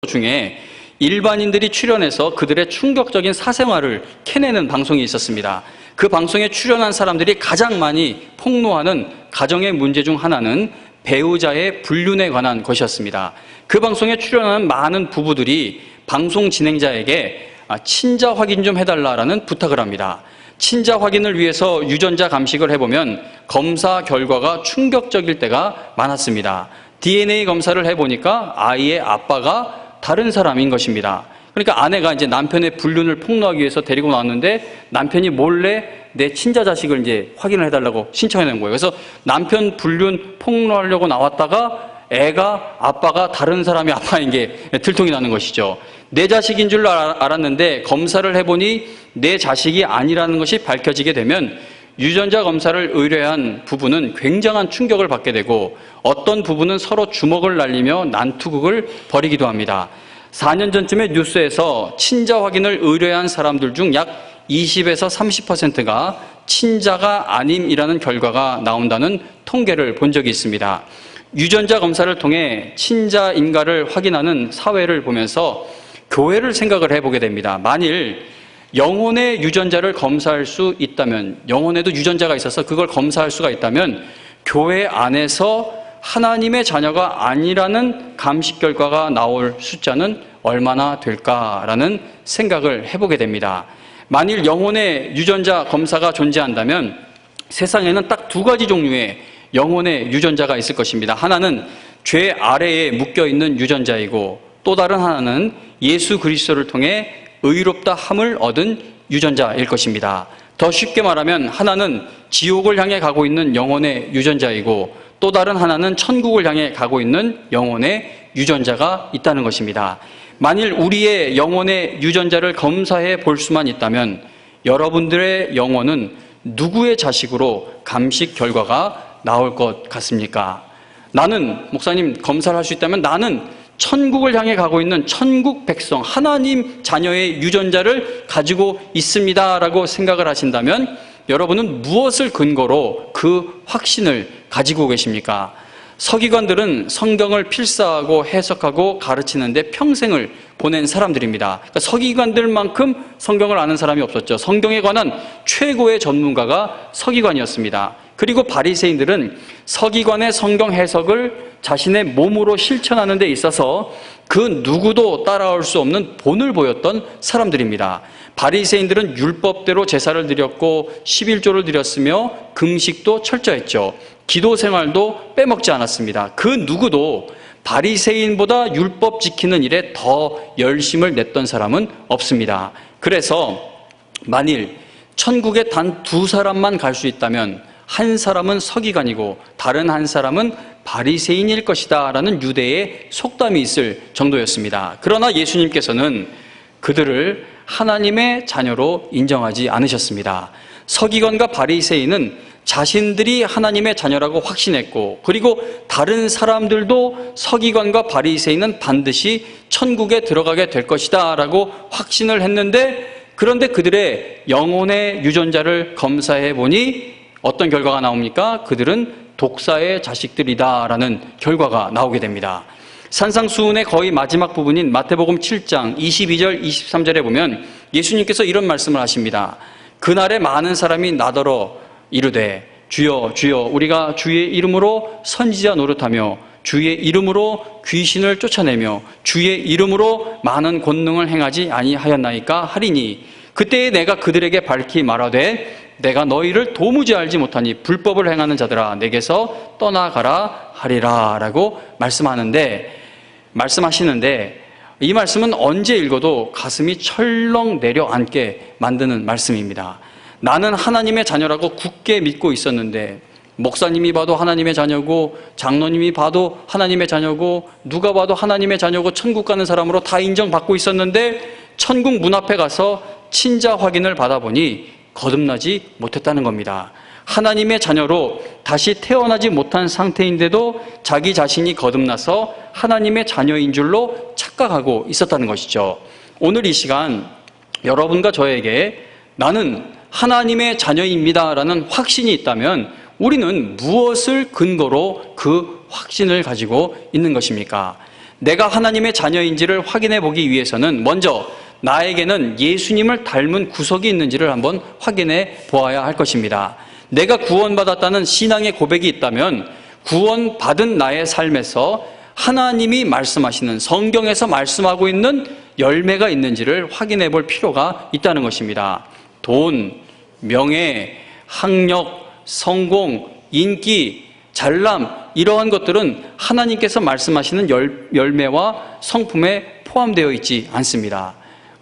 중에 일반인들이 출연해서 그들의 충격적인 사생활을 캐내는 방송이 있었습니다. 그 방송에 출연한 사람들이 가장 많이 폭로하는 가정의 문제 중 하나는 배우자의 불륜에 관한 것이었습니다. 그 방송에 출연하는 많은 부부들이 방송 진행자에게 친자 확인 좀 해달라는 부탁을 합니다. 친자 확인을 위해서 유전자 감식을 해보면 검사 결과가 충격적일 때가 많았습니다. DNA 검사를 해보니까 아이의 아빠가 다른 사람인 것입니다. 그러니까 아내가 이제 남편의 불륜을 폭로하기 위해서 데리고 나왔는데 남편이 몰래 내 친자 자식을 이제 확인을 해달라고 신청해 낸 거예요. 그래서 남편 불륜 폭로하려고 나왔다가 애가 아빠가 다른 사람의 아빠인 게 들통이 나는 것이죠. 내 자식인 줄 알았는데 검사를 해보니 내 자식이 아니라는 것이 밝혀지게 되면 유전자 검사를 의뢰한 부부는 굉장한 충격을 받게 되고 어떤 부부는 서로 주먹을 날리며 난투극을 벌이기도 합니다. 4년 전쯤에 뉴스에서 친자 확인을 의뢰한 사람들 중 약 20에서 30%가 친자가 아님이라는 결과가 나온다는 통계를 본 적이 있습니다. 유전자 검사를 통해 친자인가를 확인하는 사회를 보면서 교회를 생각을 해보게 됩니다. 만일 영혼의 유전자를 검사할 수 있다면, 영혼에도 유전자가 있어서 그걸 검사할 수가 있다면 교회 안에서 하나님의 자녀가 아니라는 감식 결과가 나올 숫자는 얼마나 될까라는 생각을 해보게 됩니다. 만일 영혼의 유전자 검사가 존재한다면 세상에는 딱 두 가지 종류의 영혼의 유전자가 있을 것입니다. 하나는 죄 아래에 묶여있는 유전자이고 또 다른 하나는 예수 그리스도를 통해 의롭다 함을 얻은 유전자일 것입니다. 더 쉽게 말하면 하나는 지옥을 향해 가고 있는 영혼의 유전자이고 또 다른 하나는 천국을 향해 가고 있는 영혼의 유전자가 있다는 것입니다. 만일 우리의 영혼의 유전자를 검사해 볼 수만 있다면 여러분들의 영혼은 누구의 자식으로 감식 결과가 나올 것 같습니까? 나는, 목사님 검사를 할 수 있다면 나는 천국을 향해 가고 있는 천국 백성, 하나님 자녀의 유전자를 가지고 있습니다라고 생각을 하신다면 여러분은 무엇을 근거로 그 확신을 가지고 계십니까? 서기관들은 성경을 필사하고 해석하고 가르치는데 평생을 보낸 사람들입니다. 그러니까 서기관들만큼 성경을 아는 사람이 없었죠. 성경에 관한 최고의 전문가가 서기관이었습니다. 그리고 바리새인들은 서기관의 성경 해석을 자신의 몸으로 실천하는 데 있어서 그 누구도 따라올 수 없는 본을 보였던 사람들입니다. 바리새인들은 율법대로 제사를 드렸고 11조를 드렸으며 금식도 철저했죠. 기도 생활도 빼먹지 않았습니다. 그 누구도 바리새인보다 율법 지키는 일에 더 열심을 냈던 사람은 없습니다. 그래서 만일 천국에 단 두 사람만 갈 수 있다면 한 사람은 서기관이고 다른 한 사람은 바리새인일 것이다 라는 유대의 속담이 있을 정도였습니다. 그러나 예수님께서는 그들을 하나님의 자녀로 인정하지 않으셨습니다. 서기관과 바리새인은 자신들이 하나님의 자녀라고 확신했고 그리고 다른 사람들도 서기관과 바리새인은 반드시 천국에 들어가게 될 것이다 라고 확신을 했는데 그런데 그들의 영혼의 유전자를 검사해 보니 어떤 결과가 나옵니까? 그들은 독사의 자식들이다라는 결과가 나오게 됩니다. 산상수훈의 거의 마지막 부분인 마태복음 7장 22절 23절에 보면 예수님께서 이런 말씀을 하십니다. 그날에 많은 사람이 나더러 이르되 주여 주여 우리가 주의 이름으로 선지자 노릇하며 주의 이름으로 귀신을 쫓아내며 주의 이름으로 많은 권능을 행하지 아니하였나이까 하리니 그때에 내가 그들에게 밝히 말하되 내가 너희를 도무지 알지 못하니 불법을 행하는 자들아 내게서 떠나가라 하리라 라고 말씀하시는데 이 말씀은 언제 읽어도 가슴이 철렁 내려앉게 만드는 말씀입니다. 나는 하나님의 자녀라고 굳게 믿고 있었는데 목사님이 봐도 하나님의 자녀고 장로님이 봐도 하나님의 자녀고 누가 봐도 하나님의 자녀고 천국 가는 사람으로 다 인정받고 있었는데 천국 문 앞에 가서 친자 확인을 받아보니 거듭나지 못했다는 겁니다. 하나님의 자녀로 다시 태어나지 못한 상태인데도 자기 자신이 거듭나서 하나님의 자녀인 줄로 착각하고 있었다는 것이죠. 오늘 이 시간 여러분과 저에게 나는 하나님의 자녀입니다 라는 확신이 있다면 우리는 무엇을 근거로 그 확신을 가지고 있는 것입니까? 내가 하나님의 자녀인지를 확인해 보기 위해서는 먼저 나에게는 예수님을 닮은 구석이 있는지를 한번 확인해 보아야 할 것입니다. 내가 구원받았다는 신앙의 고백이 있다면 구원받은 나의 삶에서 하나님이 말씀하시는, 성경에서 말씀하고 있는 열매가 있는지를 확인해 볼 필요가 있다는 것입니다. 돈, 명예, 학력, 성공, 인기, 잘남, 이러한 것들은 하나님께서 말씀하시는 열매와 성품에 포함되어 있지 않습니다.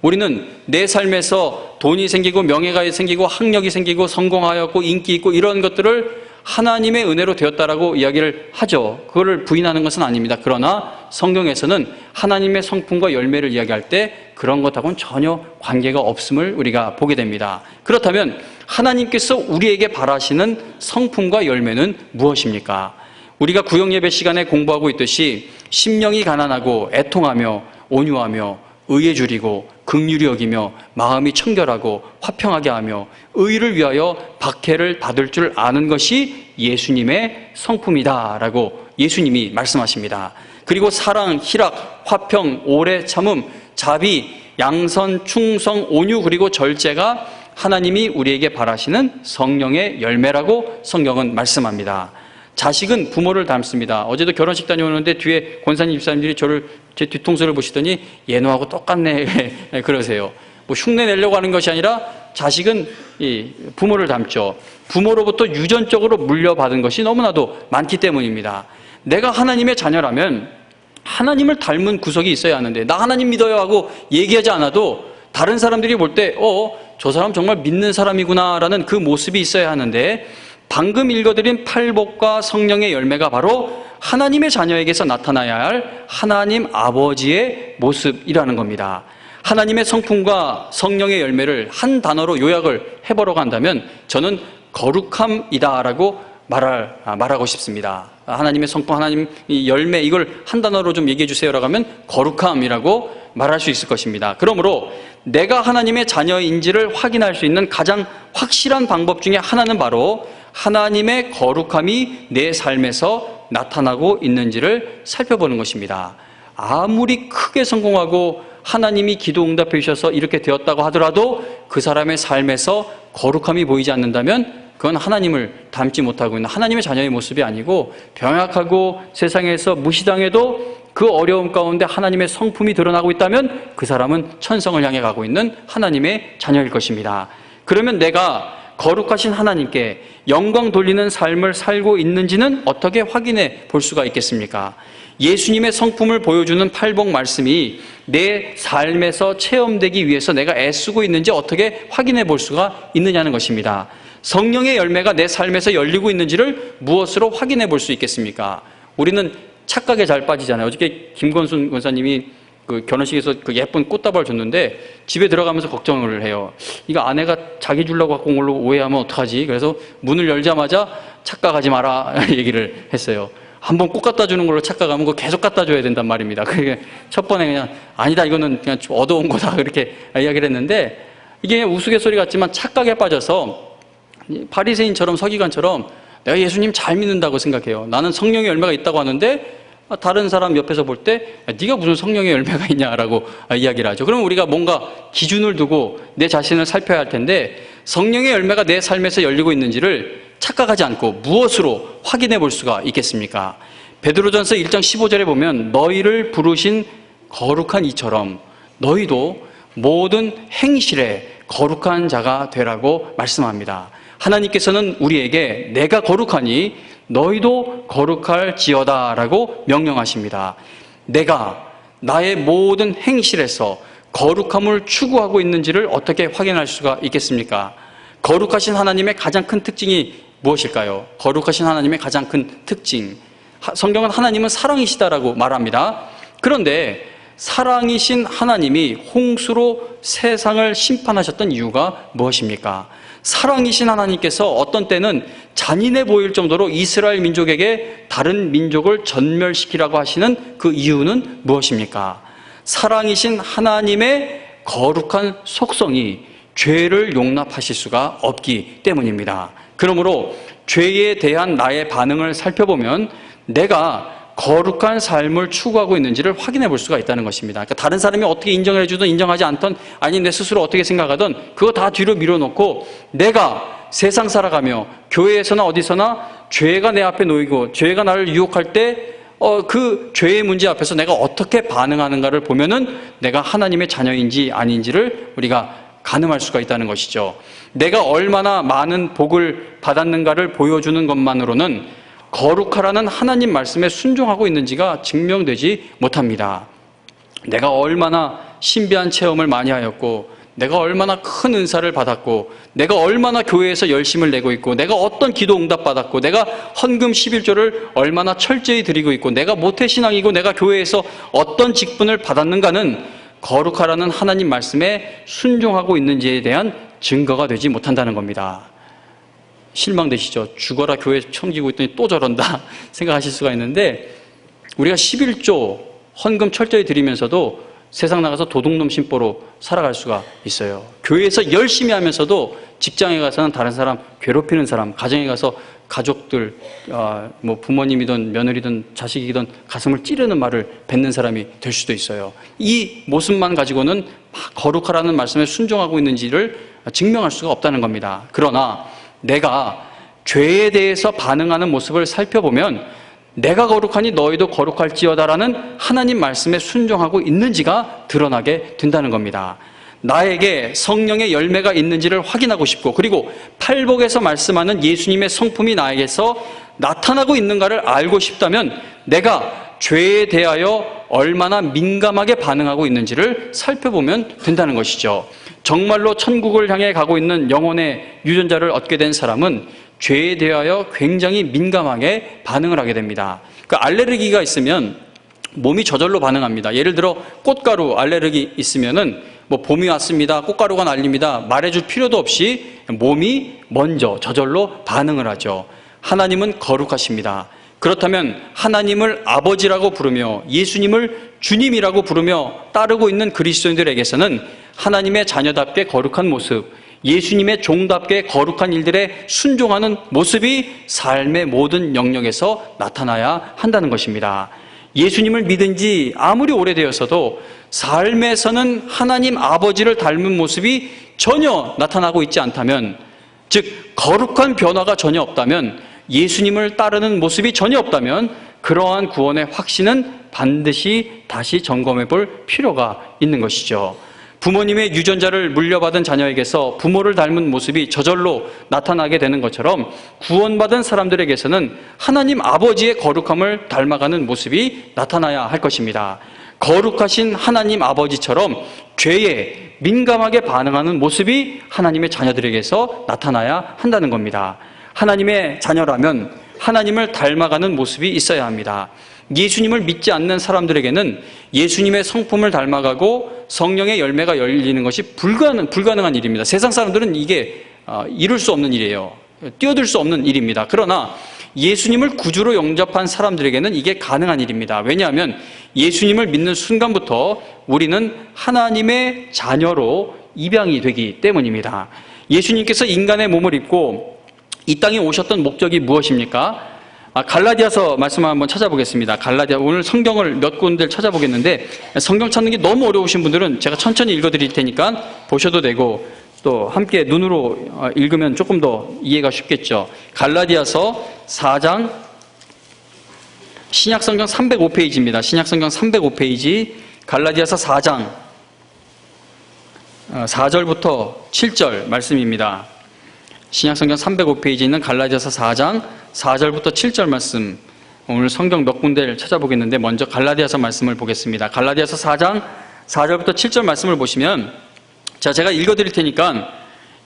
우리는 내 삶에서 돈이 생기고 명예가 생기고 학력이 생기고 성공하였고 인기 있고 이런 것들을 하나님의 은혜로 되었다라고 이야기를 하죠. 그거를 부인하는 것은 아닙니다. 그러나 성경에서는 하나님의 성품과 열매를 이야기할 때 그런 것하고는 전혀 관계가 없음을 우리가 보게 됩니다. 그렇다면 하나님께서 우리에게 바라시는 성품과 열매는 무엇입니까? 우리가 구역예배 시간에 공부하고 있듯이 심령이 가난하고 애통하며 온유하며 의에 줄이고 긍휼히 여기며 마음이 청결하고 화평하게 하며 의를 위하여 박해를 받을 줄 아는 것이 예수님의 성품이다라고 예수님이 말씀하십니다. 그리고 사랑, 희락, 화평, 오래 참음, 자비, 양선, 충성, 온유 그리고 절제가 하나님이 우리에게 바라시는 성령의 열매라고 성경은 말씀합니다. 자식은 부모를 닮습니다. 어제도 결혼식 다녀오는데 뒤에 권사님 집사님들이 제 뒤통수를 보시더니 얘노하고 똑같네 그러세요. 뭐 흉내 내려고 하는 것이 아니라 자식은 이 부모를 닮죠. 부모로부터 유전적으로 물려받은 것이 너무나도 많기 때문입니다. 내가 하나님의 자녀라면 하나님을 닮은 구석이 있어야 하는데 나 하나님 믿어요 하고 얘기하지 않아도 다른 사람들이 볼 때 저 사람 정말 믿는 사람이구나라는 그 모습이 있어야 하는데 방금 읽어드린 팔복과 성령의 열매가 바로 하나님의 자녀에게서 나타나야 할 하나님 아버지의 모습이라는 겁니다. 하나님의 성품과 성령의 열매를 한 단어로 요약을 해보려고 한다면 저는 거룩함이다라고 말하고 싶습니다. 하나님의 성품, 하나님 열매 이걸 한 단어로 좀 얘기해 주세요라고 하면 거룩함이라고 말할 수 있을 것입니다. 그러므로 내가 하나님의 자녀인지를 확인할 수 있는 가장 확실한 방법 중에 하나는 바로 하나님의 거룩함이 내 삶에서 나타나고 있는지를 살펴보는 것입니다. 아무리 크게 성공하고 하나님이 기도 응답해 주셔서 이렇게 되었다고 하더라도 그 사람의 삶에서 거룩함이 보이지 않는다면 그건 하나님을 닮지 못하고 있는 하나님의 자녀의 모습이 아니고 병약하고 세상에서 무시당해도 그 어려움 가운데 하나님의 성품이 드러나고 있다면 그 사람은 천성을 향해 가고 있는 하나님의 자녀일 것입니다. 그러면 내가 거룩하신 하나님께 영광 돌리는 삶을 살고 있는지는 어떻게 확인해 볼 수가 있겠습니까? 예수님의 성품을 보여주는 팔복 말씀이 내 삶에서 체험되기 위해서 내가 애쓰고 있는지 어떻게 확인해 볼 수가 있느냐는 것입니다. 성령의 열매가 내 삶에서 열리고 있는지를 무엇으로 확인해 볼 수 있겠습니까? 우리는 착각에 잘 빠지잖아요. 어저께 김건순 권사님이 그 결혼식에서 그 예쁜 꽃다발 줬는데 집에 들어가면서 걱정을 해요. 이거 아내가 자기 주려고 갖고 온 걸로 오해하면 어떡하지? 그래서 문을 열자마자 착각하지 마라 얘기를 했어요. 한번 꽃 갖다 주는 걸로 착각하면 그거 계속 갖다 줘야 된단 말입니다. 그게 첫 번에 그냥 아니다 이거는 그냥 좀 얻어온 거다 그렇게 이야기를 했는데 이게 우스갯소리 같지만 착각에 빠져서 바리새인처럼 서기관처럼 내가 예수님 잘 믿는다고 생각해요. 나는 성령의 열매가 있다고 하는데 다른 사람 옆에서 볼 때 네가 무슨 성령의 열매가 있냐라고 이야기를 하죠. 그러면 우리가 뭔가 기준을 두고 내 자신을 살펴야 할 텐데 성령의 열매가 내 삶에서 열리고 있는지를 착각하지 않고 무엇으로 확인해 볼 수가 있겠습니까? 베드로전서 1장 15절에 보면 너희를 부르신 거룩한 이처럼 너희도 모든 행실에 거룩한 자가 되라고 말씀합니다. 하나님께서는 우리에게 내가 거룩하니 너희도 거룩할지어다 라고 명령하십니다. 내가 나의 모든 행실에서 거룩함을 추구하고 있는지를 어떻게 확인할 수가 있겠습니까? 거룩하신 하나님의 가장 큰 특징이 무엇일까요? 거룩하신 하나님의 가장 큰 특징, 성경은 하나님은 사랑이시다라고 말합니다. 그런데 사랑이신 하나님이 홍수로 세상을 심판하셨던 이유가 무엇입니까? 사랑이신 하나님께서 어떤 때는 잔인해 보일 정도로 이스라엘 민족에게 다른 민족을 전멸시키라고 하시는 그 이유는 무엇입니까? 사랑이신 하나님의 거룩한 속성이 죄를 용납하실 수가 없기 때문입니다. 그러므로 죄에 대한 나의 반응을 살펴보면 내가 거룩한 삶을 추구하고 있는지를 확인해 볼 수가 있다는 것입니다. 그러니까 다른 사람이 어떻게 인정을 해주든 인정하지 않던, 아니 내 스스로 어떻게 생각하든 그거 다 뒤로 밀어놓고 내가 세상 살아가며 교회에서나 어디서나 죄가 내 앞에 놓이고 죄가 나를 유혹할 때 그 죄의 문제 앞에서 내가 어떻게 반응하는가를 보면은 내가 하나님의 자녀인지 아닌지를 우리가 가늠할 수가 있다는 것이죠. 내가 얼마나 많은 복을 받았는가를 보여주는 것만으로는 거룩하라는 하나님 말씀에 순종하고 있는지가 증명되지 못합니다. 내가 얼마나 신비한 체험을 많이 하였고, 내가 얼마나 큰 은사를 받았고, 내가 얼마나 교회에서 열심을 내고 있고, 내가 어떤 기도 응답 받았고, 내가 헌금 11조를 얼마나 철저히 드리고 있고, 내가 모태신앙이고 내가 교회에서 어떤 직분을 받았는가는 거룩하라는 하나님 말씀에 순종하고 있는지에 대한 증거가 되지 못한다는 겁니다. 실망되시죠? 죽어라 교회 섬기고 있더니 또 저런다 생각하실 수가 있는데, 우리가 11조 헌금 철저히 드리면서도 세상 나가서 도둑놈 심보로 살아갈 수가 있어요. 교회에서 열심히 하면서도 직장에 가서는 다른 사람 괴롭히는 사람, 가정에 가서 가족들, 뭐 부모님이든 며느리든 자식이든 가슴을 찌르는 말을 뱉는 사람이 될 수도 있어요. 이 모습만 가지고는 거룩하라는 말씀에 순종하고 있는지를 증명할 수가 없다는 겁니다. 그러나 내가 죄에 대해서 반응하는 모습을 살펴보면 내가 거룩하니 너희도 거룩할지어다라는 하나님 말씀에 순종하고 있는지가 드러나게 된다는 겁니다. 나에게 성령의 열매가 있는지를 확인하고 싶고, 그리고 팔복에서 말씀하는 예수님의 성품이 나에게서 나타나고 있는가를 알고 싶다면 내가 죄에 대하여 얼마나 민감하게 반응하고 있는지를 살펴보면 된다는 것이죠. 정말로 천국을 향해 가고 있는 영혼의 유전자를 얻게 된 사람은 죄에 대하여 굉장히 민감하게 반응을 하게 됩니다. 그 알레르기가 있으면 몸이 저절로 반응합니다. 예를 들어 꽃가루 알레르기 있으면은 뭐 봄이 왔습니다, 꽃가루가 날립니다, 말해줄 필요도 없이 몸이 먼저 저절로 반응을 하죠. 하나님은 거룩하십니다. 그렇다면 하나님을 아버지라고 부르며 예수님을 주님이라고 부르며 따르고 있는 그리스도인들에게서는 하나님의 자녀답게 거룩한 모습, 예수님의 종답게 거룩한 일들에 순종하는 모습이 삶의 모든 영역에서 나타나야 한다는 것입니다. 예수님을 믿은 지 아무리 오래되었어도 삶에서는 하나님 아버지를 닮은 모습이 전혀 나타나고 있지 않다면, 즉 거룩한 변화가 전혀 없다면, 예수님을 따르는 모습이 전혀 없다면 그러한 구원의 확신은 반드시 다시 점검해 볼 필요가 있는 것이죠. 부모님의 유전자를 물려받은 자녀에게서 부모를 닮은 모습이 저절로 나타나게 되는 것처럼 구원받은 사람들에게서는 하나님 아버지의 거룩함을 닮아가는 모습이 나타나야 할 것입니다. 거룩하신 하나님 아버지처럼 죄에 민감하게 반응하는 모습이 하나님의 자녀들에게서 나타나야 한다는 겁니다. 하나님의 자녀라면 하나님을 닮아가는 모습이 있어야 합니다. 예수님을 믿지 않는 사람들에게는 예수님의 성품을 닮아가고 성령의 열매가 열리는 것이 불가능한 일입니다. 세상 사람들은 이게 이룰 수 없는 일이에요. 뛰어들 수 없는 일입니다. 그러나 예수님을 구주로 영접한 사람들에게는 이게 가능한 일입니다. 왜냐하면 예수님을 믿는 순간부터 우리는 하나님의 자녀로 입양이 되기 때문입니다. 예수님께서 인간의 몸을 입고 이 땅에 오셨던 목적이 무엇입니까? 갈라디아서 말씀을 한번 찾아보겠습니다. 갈라디아, 오늘 성경을 몇 군데를 찾아보겠는데, 성경 찾는 게 너무 어려우신 분들은 제가 천천히 읽어드릴 테니까 보셔도 되고, 또 함께 눈으로 읽으면 조금 더 이해가 쉽겠죠. 갈라디아서 4장, 신약성경 305페이지입니다. 신약성경 305페이지, 갈라디아서 4장 4절부터 7절 말씀입니다. 신약성경 305페이지에 있는 갈라디아서 4장 4절부터 7절 말씀, 오늘 성경 몇 군데를 찾아보겠는데 먼저 갈라디아서 말씀을 보겠습니다. 갈라디아서 4장 4절부터 7절 말씀을 보시면, 제가 읽어드릴 테니까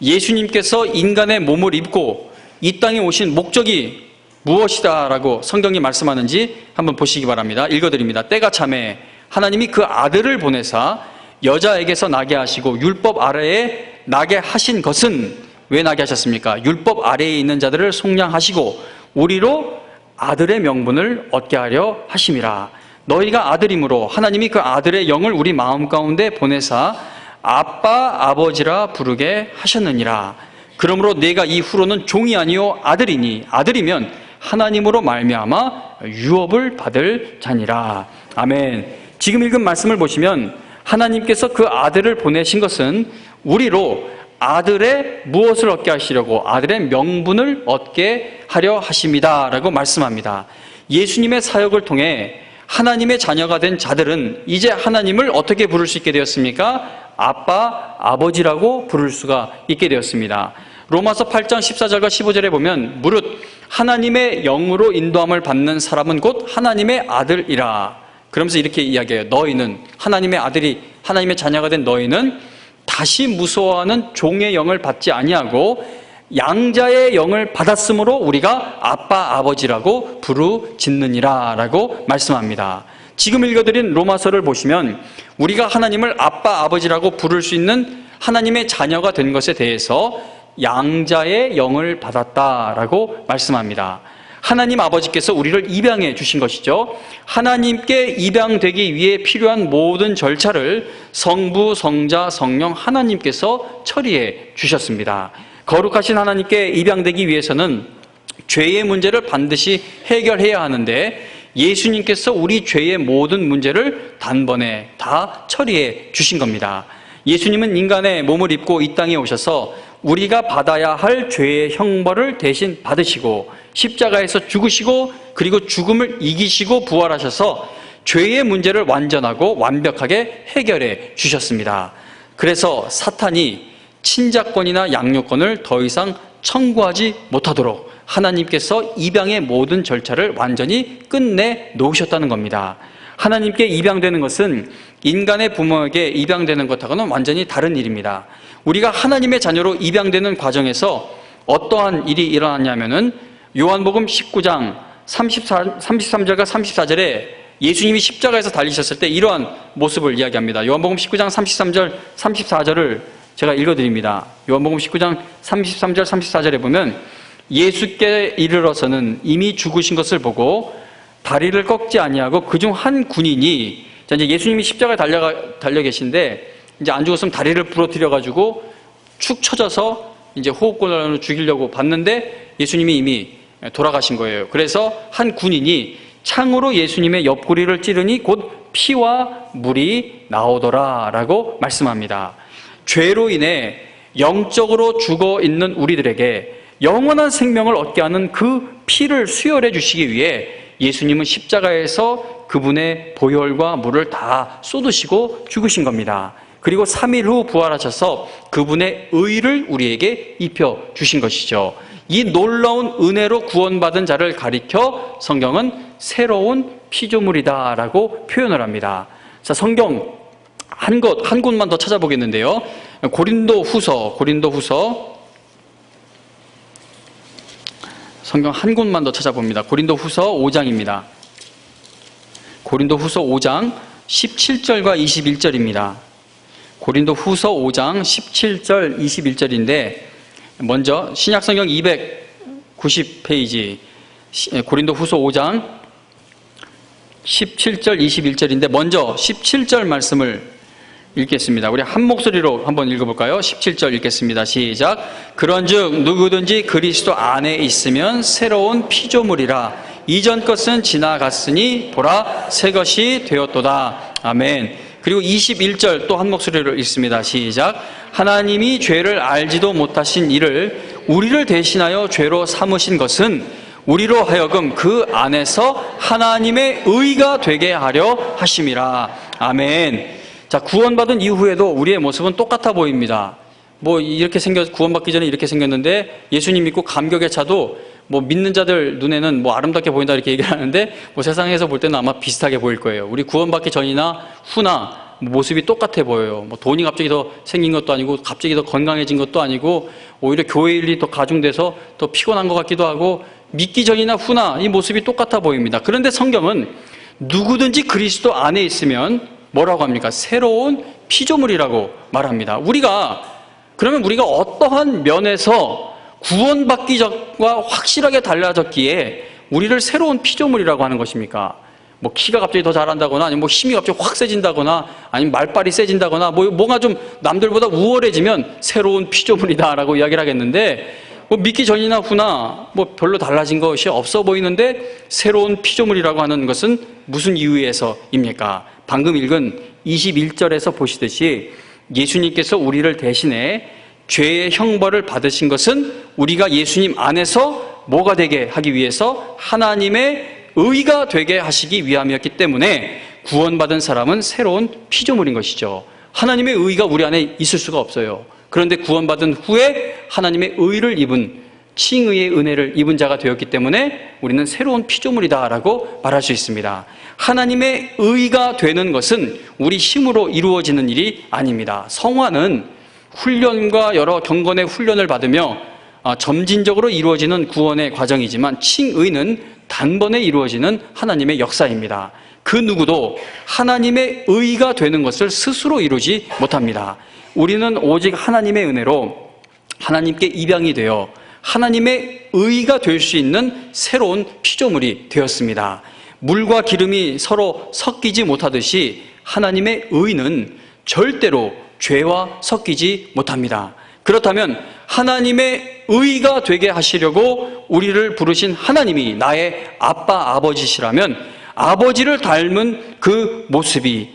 예수님께서 인간의 몸을 입고 이 땅에 오신 목적이 무엇이다라고 성경이 말씀하는지 한번 보시기 바랍니다. 읽어드립니다. 때가 차매 하나님이 그 아들을 보내사 여자에게서 나게 하시고 율법 아래에 나게 하신 것은, 왜 나게 하셨습니까? 율법 아래에 있는 자들을 속량하시고 우리로 아들의 명분을 얻게 하려 하심이라. 너희가 아들이므로 하나님이 그 아들의 영을 우리 마음 가운데 보내사 아빠 아버지라 부르게 하셨느니라. 그러므로 내가 이후로는 종이 아니요 아들이니, 아들이면 하나님으로 말미암아 유업을 받을 자니라. 아멘. 지금 읽은 말씀을 보시면 하나님께서 그 아들을 보내신 것은 우리로 아들의 무엇을 얻게 하시려고, 아들의 명분을 얻게 하려 하십니다 라고 말씀합니다. 예수님의 사역을 통해 하나님의 자녀가 된 자들은 이제 하나님을 어떻게 부를 수 있게 되었습니까? 아빠, 아버지라고 부를 수가 있게 되었습니다. 로마서 8장 14절과 15절에 보면 무릇 하나님의 영으로 인도함을 받는 사람은 곧 하나님의 아들이라. 그러면서 이렇게 이야기해요. 너희는, 하나님의 아들이, 하나님의 자녀가 된 너희는 다시 무서워하는 종의 영을 받지 아니하고 양자의 영을 받았으므로 우리가 아빠, 아버지라고 부르짖느니라 라고 말씀합니다. 지금 읽어드린 로마서를 보시면 우리가 하나님을 아빠, 아버지라고 부를 수 있는 하나님의 자녀가 된 것에 대해서 양자의 영을 받았다라고 말씀합니다. 하나님 아버지께서 우리를 입양해 주신 것이죠. 하나님께 입양되기 위해 필요한 모든 절차를 성부, 성자, 성령 하나님께서 처리해 주셨습니다. 거룩하신 하나님께 입양되기 위해서는 죄의 문제를 반드시 해결해야 하는데 예수님께서 우리 죄의 모든 문제를 단번에 다 처리해 주신 겁니다. 예수님은 인간의 몸을 입고 이 땅에 오셔서 우리가 받아야 할 죄의 형벌을 대신 받으시고 십자가에서 죽으시고 그리고 죽음을 이기시고 부활하셔서 죄의 문제를 완전하고 완벽하게 해결해 주셨습니다. 그래서 사탄이 친자권이나 양육권을 더 이상 청구하지 못하도록 하나님께서 입양의 모든 절차를 완전히 끝내 놓으셨다는 겁니다. 하나님께 입양되는 것은 인간의 부모에게 입양되는 것하고는 완전히 다른 일입니다. 우리가 하나님의 자녀로 입양되는 과정에서 어떠한 일이 일어났냐면은 요한복음 19장 33절과 34절에 예수님이 십자가에서 달리셨을 때 이러한 모습을 이야기합니다. 요한복음 19장 33절, 34절을 제가 읽어드립니다. 요한복음 19장 33절, 34절에 보면 예수께 이르러서는 이미 죽으신 것을 보고 다리를 꺾지 아니하고 그중 한 군인이, 자 이제 예수님이 십자가에 달려 계신데 이제 안 죽었으면 다리를 부러뜨려 가지고 축 처져서 이제 호흡곤란으로 죽이려고 봤는데 예수님이 이미 돌아가신 거예요. 그래서 한 군인이 창으로 예수님의 옆구리를 찌르니 곧 피와 물이 나오더라라고 말씀합니다. 죄로 인해 영적으로 죽어 있는 우리들에게 영원한 생명을 얻게 하는 그 피를 수혈해 주시기 위해 예수님은 십자가에서 그분의 보혈과 물을 다 쏟으시고 죽으신 겁니다. 그리고 3일 후 부활하셔서 그분의 의를 우리에게 입혀 주신 것이죠. 이 놀라운 은혜로 구원받은 자를 가리켜 성경은 새로운 피조물이다라고 표현을 합니다. 자, 성경 한 곳만 더 찾아보겠는데요. 고린도 후서 성경 한 곳만 더 찾아봅니다. 고린도 후서 5장입니다. 고린도 후서 5장 17절과 21절입니다. 고린도 후서 5장 17절 21절인데 먼저 신약성경 290페이지 고린도 후서 5장 17절 21절인데 먼저 17절 말씀을 읽겠습니다. 우리 한 목소리로 한번 읽어볼까요? 17절 읽겠습니다. 시작. 그런즉 누구든지 그리스도 안에 있으면 새로운 피조물이라 이전 것은 지나갔으니 보라 새 것이 되었도다. 아멘. 그리고 21절 또 한 목소리로 읽습니다. 시작. 하나님이 죄를 알지도 못하신 이를 우리를 대신하여 죄로 삼으신 것은 우리로 하여금 그 안에서 하나님의 의가 되게 하려 하심이라. 아멘. 자, 구원받은 이후에도 우리의 모습은 똑같아 보입니다. 뭐 이렇게 구원받기 전에 이렇게 생겼는데 예수님 믿고 감격에 차도 뭐 믿는 자들 눈에는 뭐 아름답게 보인다 이렇게 얘기를 하는데 뭐 세상에서 볼 때는 아마 비슷하게 보일 거예요. 우리 구원받기 전이나 후나 모습이 똑같아 보여요. 뭐 돈이 갑자기 더 생긴 것도 아니고 갑자기 더 건강해진 것도 아니고 오히려 교회 일이 더 가중돼서 더 피곤한 것 같기도 하고 믿기 전이나 후나 이 모습이 똑같아 보입니다. 그런데 성경은 누구든지 그리스도 안에 있으면 뭐라고 합니까? 새로운 피조물이라고 말합니다. 그러면 우리가 어떠한 면에서 구원받기 전과 확실하게 달라졌기에 우리를 새로운 피조물이라고 하는 것입니까? 뭐 키가 갑자기 더 자란다거나 아니면 뭐 힘이 갑자기 확 세진다거나 아니면 말빨이 세진다거나 뭔가 좀 남들보다 우월해지면 새로운 피조물이다라고 이야기를 하겠는데 뭐 믿기 전이나 후나 뭐 별로 달라진 것이 없어 보이는데 새로운 피조물이라고 하는 것은 무슨 이유에서입니까? 방금 읽은 21절에서 보시듯이 예수님께서 우리를 대신해 죄의 형벌을 받으신 것은 우리가 예수님 안에서 뭐가 되게 하기 위해서 하나님의 의가 되게 하시기 위함이었기 때문에 구원받은 사람은 새로운 피조물인 것이죠. 하나님의 의가 우리 안에 있을 수가 없어요. 그런데 구원받은 후에 하나님의 의를 입은 칭의의 은혜를 입은 자가 되었기 때문에 우리는 새로운 피조물이다라고 말할 수 있습니다. 하나님의 의가 되는 것은 우리 힘으로 이루어지는 일이 아닙니다. 성화는 훈련과 여러 경건의 훈련을 받으며 점진적으로 이루어지는 구원의 과정이지만 칭의는 단번에 이루어지는 하나님의 역사입니다. 그 누구도 하나님의 의가 되는 것을 스스로 이루지 못합니다. 우리는 오직 하나님의 은혜로 하나님께 입양이 되어 하나님의 의가 될 수 있는 새로운 피조물이 되었습니다. 물과 기름이 서로 섞이지 못하듯이 하나님의 의는 절대로 죄와 섞이지 못합니다. 그렇다면 하나님의 의가 되게 하시려고 우리를 부르신 하나님이 나의 아빠, 아버지시라면 아버지를 닮은 그 모습이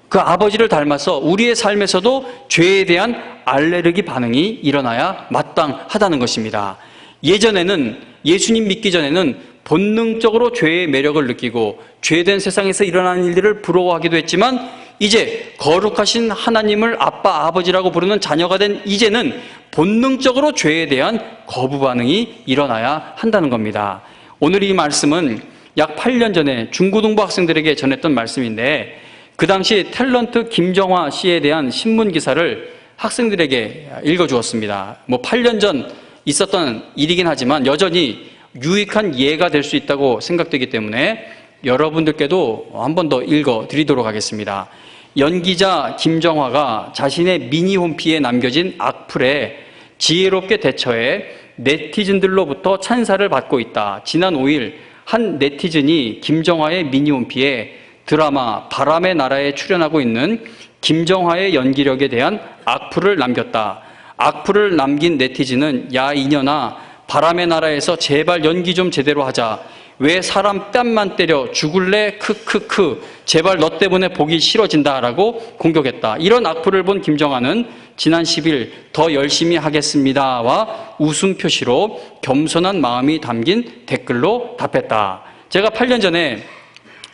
그 아버지를 닮아서 우리의 삶에서도 죄에 대한 알레르기 반응이 일어나야 마땅하다는 것입니다. 예전에는 예수님 믿기 전에는 본능적으로 죄의 매력을 느끼고 죄된 세상에서 일어나는 일들을 부러워하기도 했지만 이제 거룩하신 하나님을 아빠, 아버지라고 부르는 자녀가 된 이제는 본능적으로 죄에 대한 거부 반응이 일어나야 한다는 겁니다. 오늘 이 말씀은 약 8년 전에 중고등부 학생들에게 전했던 말씀인데 그 당시 탤런트 김정화 씨에 대한 신문 기사를 학생들에게 읽어주었습니다. 8년 전 있었던 일이긴 하지만 여전히 유익한 예가 될 수 있다고 생각되기 때문에 여러분들께도 한 번 더 읽어드리도록 하겠습니다. 연기자 김정화가 자신의 미니 홈피에 남겨진 악플에 지혜롭게 대처해 네티즌들로부터 찬사를 받고 있다. 지난 5일 한 네티즌이 김정화의 미니 홈피에 드라마 바람의 나라에 출연하고 있는 김정화의 연기력에 대한 악플을 남겼다. 악플을 남긴 네티즌은 야 이년아 바람의 나라에서 제발 연기 좀 제대로 하자. 왜 사람 뺨만 때려 죽을래? 크크크 제발 너 때문에 보기 싫어진다라고 공격했다. 이런 악플을 본 김정화는 지난 10일 더 열심히 하겠습니다와 웃음 표시로 겸손한 마음이 담긴 댓글로 답했다. 제가 8년 전에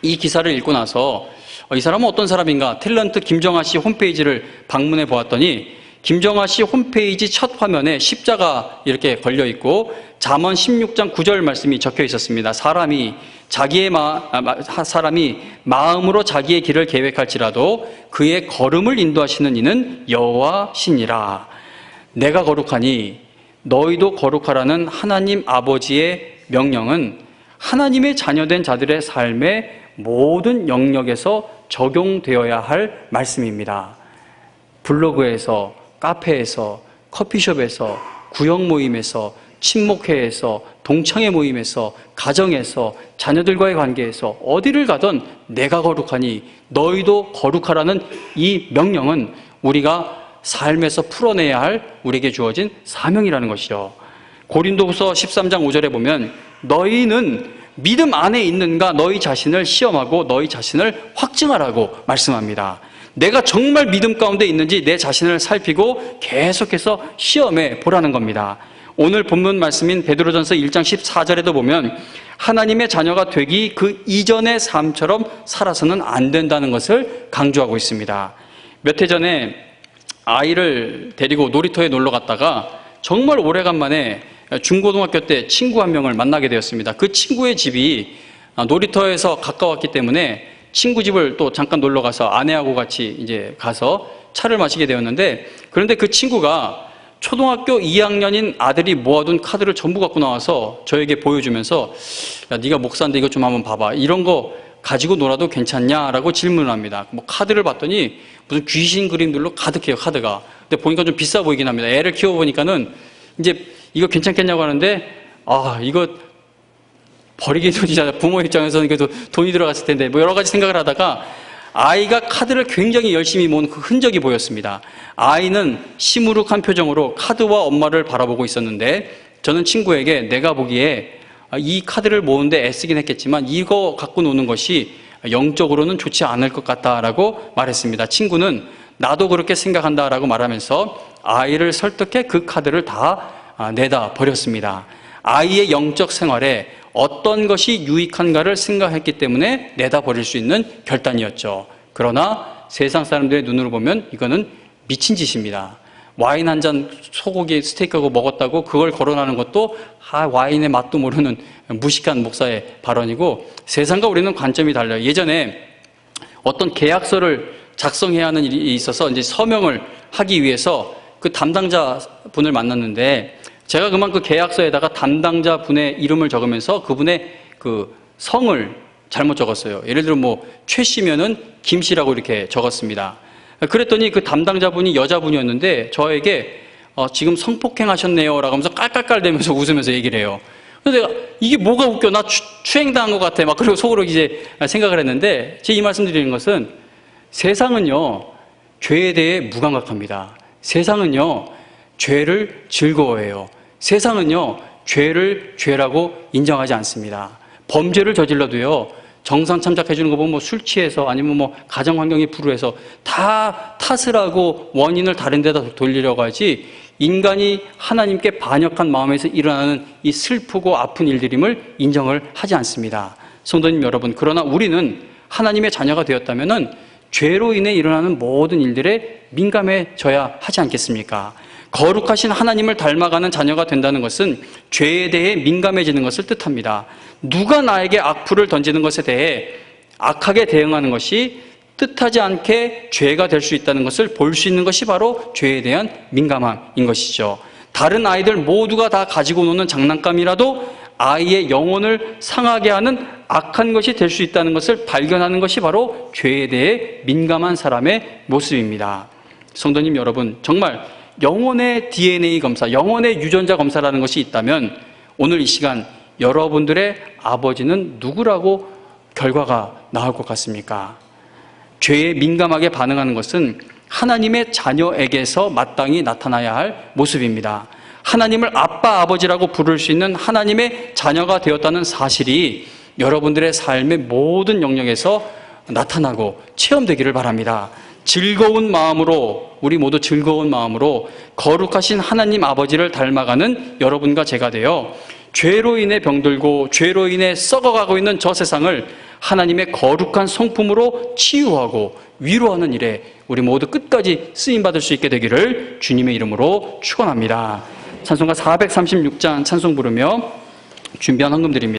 이 기사를 읽고 나서 이 사람은 어떤 사람인가 탤런트 김정화 씨 홈페이지를 방문해 보았더니 김정화 씨 홈페이지 첫 화면에 십자가 이렇게 걸려 있고 잠언 16장 9절 말씀이 적혀 있었습니다. 사람이 마음으로 자기의 길을 계획할지라도 그의 걸음을 인도하시는 이는 여호와시니라. 내가 거룩하니 너희도 거룩하라는 하나님 아버지의 명령은 하나님의 자녀된 자들의 삶의 모든 영역에서 적용되어야 할 말씀입니다. 블로그에서, 카페에서, 커피숍에서, 구역 모임에서, 친목회에서, 동창회 모임에서, 가정에서, 자녀들과의 관계에서 어디를 가든 내가 거룩하니 너희도 거룩하라는 이 명령은 우리가 삶에서 풀어내야 할 우리에게 주어진 사명이라는 것이죠. 고린도후서 13장 5절에 보면 너희는 믿음 안에 있는가 너희 자신을 시험하고 너희 자신을 확증하라고 말씀합니다. 내가 정말 믿음 가운데 있는지 내 자신을 살피고 계속해서 시험해 보라는 겁니다. 오늘 본문 말씀인 베드로전서 1장 14절에도 보면 하나님의 자녀가 되기 그 이전의 삶처럼 살아서는 안 된다는 것을 강조하고 있습니다. 몇 해 전에 아이를 데리고 놀이터에 놀러 갔다가 정말 오래간만에 중고등학교 때 친구 한 명을 만나게 되었습니다. 그 친구의 집이 놀이터에서 가까웠기 때문에 친구 집을 또 잠깐 놀러 가서 아내하고 같이 이제 가서 차를 마시게 되었는데 그런데 그 친구가 초등학교 2학년인 아들이 모아둔 카드를 전부 갖고 나와서 저에게 보여주면서 야, 네가 목사인데 이것 좀 한번 봐봐. 이런 거 가지고 놀아도 괜찮냐라고 질문을 합니다. 카드를 봤더니 무슨 귀신 그림들로 가득해요, 카드가. 근데 보니까 좀 비싸 보이긴 합니다. 애를 키워보니까는 이제 이거 괜찮겠냐고 하는데 이거 버리기도 진짜 부모 입장에서는 그래도 돈이 들어갔을 텐데 여러 가지 생각을 하다가 아이가 카드를 굉장히 열심히 모은 그 흔적이 보였습니다. 아이는 시무룩한 표정으로 카드와 엄마를 바라보고 있었는데 저는 친구에게 내가 보기에 이 카드를 모으는데 애쓰긴 했겠지만 이거 갖고 노는 것이 영적으로는 좋지 않을 것 같다라고 말했습니다. 친구는 나도 그렇게 생각한다라고 말하면서 아이를 설득해 그 카드를 다 내다 버렸습니다. 아이의 영적 생활에 어떤 것이 유익한가를 생각했기 때문에 내다 버릴 수 있는 결단이었죠. 그러나 세상 사람들의 눈으로 보면 이거는 미친 짓입니다. 와인 한 잔 소고기 스테이크하고 먹었다고 그걸 거론하는 것도 와인의 맛도 모르는 무식한 목사의 발언이고, 세상과 우리는 관점이 달라요. 예전에 어떤 계약서를 작성해야 하는 일이 있어서 이제 서명을 하기 위해서 그 담당자 분을 만났는데, 제가 그만 그 계약서에다가 담당자 분의 이름을 적으면서 그분의 그 성을 잘못 적었어요. 예를 들어 최 씨면은 김 씨라고 이렇게 적었습니다. 그랬더니 그 담당자분이 여자분이었는데 저에게 지금 성폭행 하셨네요 라고 하면서 깔깔깔대면서 웃으면서 얘기를 해요. 그래서 내가 이게 뭐가 웃겨, 나 추행당한 것 같아 막 그리고 속으로 이제 생각을 했는데, 제 이 말씀 드리는 것은 세상은요 죄에 대해 무감각합니다. 세상은요 죄를 즐거워해요. 세상은요 죄를 죄라고 인정하지 않습니다. 범죄를 저질러도요 정상 참작해 주는 거 보면 술 취해서 아니면 가정 환경이 불우해서 다 탓을 하고 원인을 다른 데다 돌리려고 하지, 인간이 하나님께 반역한 마음에서 일어나는 이 슬프고 아픈 일들임을 인정을 하지 않습니다. 성도님 여러분, 그러나 우리는 하나님의 자녀가 되었다면은 죄로 인해 일어나는 모든 일들에 민감해져야 하지 않겠습니까? 거룩하신 하나님을 닮아가는 자녀가 된다는 것은 죄에 대해 민감해지는 것을 뜻합니다. 누가 나에게 악플을 던지는 것에 대해 악하게 대응하는 것이 뜻하지 않게 죄가 될 수 있다는 것을 볼 수 있는 것이 바로 죄에 대한 민감함인 것이죠. 다른 아이들 모두가 다 가지고 노는 장난감이라도 아이의 영혼을 상하게 하는 악한 것이 될 수 있다는 것을 발견하는 것이 바로 죄에 대해 민감한 사람의 모습입니다. 성도님 여러분, 정말 영혼의 DNA 검사, 영혼의 유전자 검사라는 것이 있다면 오늘 이 시간 여러분들의 아버지는 누구라고 결과가 나올 것 같습니까? 죄에 민감하게 반응하는 것은 하나님의 자녀에게서 마땅히 나타나야 할 모습입니다. 하나님을 아빠, 아버지라고 부를 수 있는 하나님의 자녀가 되었다는 사실이 여러분들의 삶의 모든 영역에서 나타나고 체험되기를 바랍니다. 즐거운 마음으로, 우리 모두 즐거운 마음으로 거룩하신 하나님 아버지를 닮아가는 여러분과 제가 되어 죄로 인해 병들고 죄로 인해 썩어가고 있는 저 세상을 하나님의 거룩한 성품으로 치유하고 위로하는 일에 우리 모두 끝까지 쓰임받을 수 있게 되기를 주님의 이름으로 축원합니다. 찬송가 436장 찬송 부르며 준비한 헌금 드립니다.